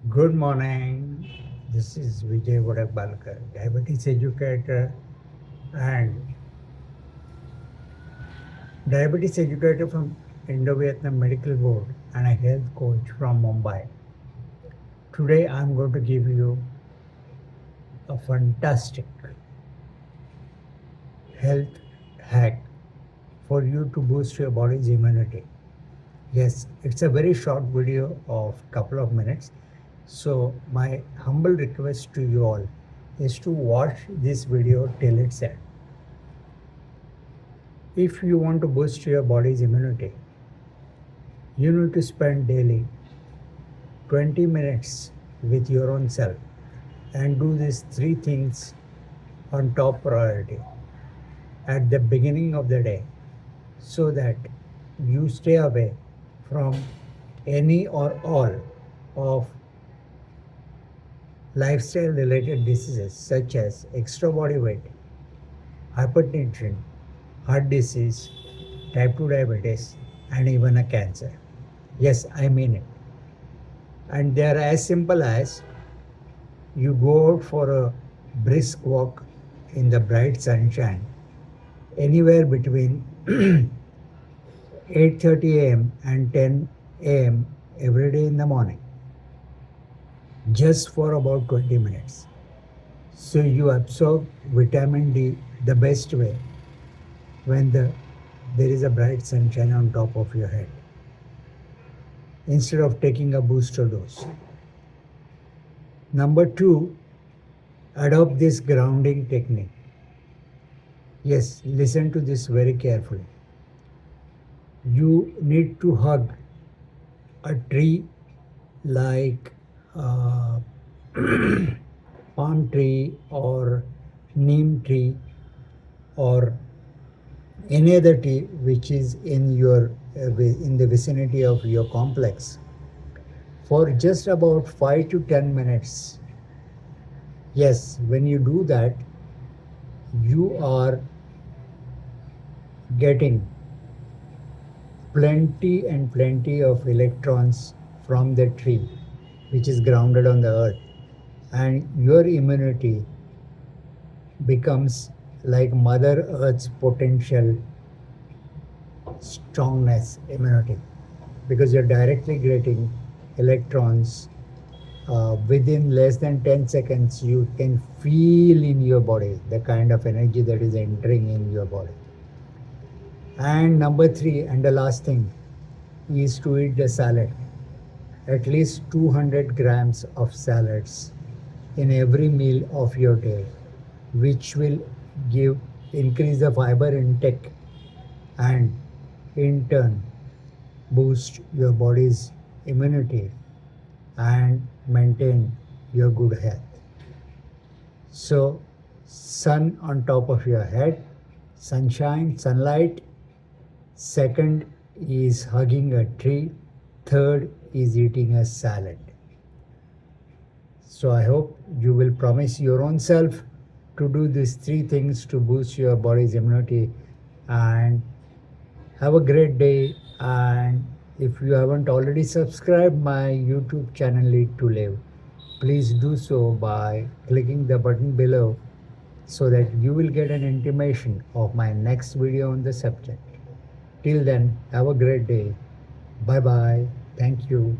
Good morning. This is Vijay Vodakbalkar, diabetes educator and diabetes educator from Indo-Vietnam Medical Board and a health coach from Mumbai. Today I'm going to give you a fantastic health hack for you to boost your body's immunity. Yes, it's a very short video of couple of minutes. So my humble request to you all is to watch this video till its end. If you want to boost your body's immunity, you need to spend daily 20 minutes with your own self and do these three things on top priority at the beginning of the day so that you stay away from any or all of lifestyle related diseases such as extra body weight, hypertension, heart disease, type 2 diabetes, and even a cancer. Yes, I mean it. And they are as simple as you go out for a brisk walk in the bright sunshine anywhere between 8:30 a.m. and 10 a.m. every day in the morning just for about 20 minutes. So you absorb vitamin D the best way when there is a bright sunshine on top of your head instead of taking a booster dose. Number two, adopt this grounding technique. Yes, listen to this very carefully. You need to hug a tree like palm tree or neem tree or any other tree which is in the vicinity of your complex for just about 5 to 10 minutes. Yes, when you do that, you are getting plenty and plenty of electrons from the tree which is grounded on the earth, and your immunity becomes like Mother Earth's potential strongness immunity because you're directly getting electrons within less than 10 seconds. You can feel in your body the kind of energy that is entering in your body. And number three, and the last thing, is to eat the salad. At least 200 grams of salads in every meal of your day, which will give increase the fiber intake and in turn boost your body's immunity and maintain your good health. So, sun on top of your head, sunshine, sunlight. Second is hugging a tree. Third is eating a salad. So, I hope you will promise your own self to do these three things to boost your body's immunity and have a great day. And if you haven't already subscribed my YouTube channel Lead to Live, please do so by clicking the button below so that you will get an intimation of my next video on the subject. Till then, have a great day. Bye bye. Thank you.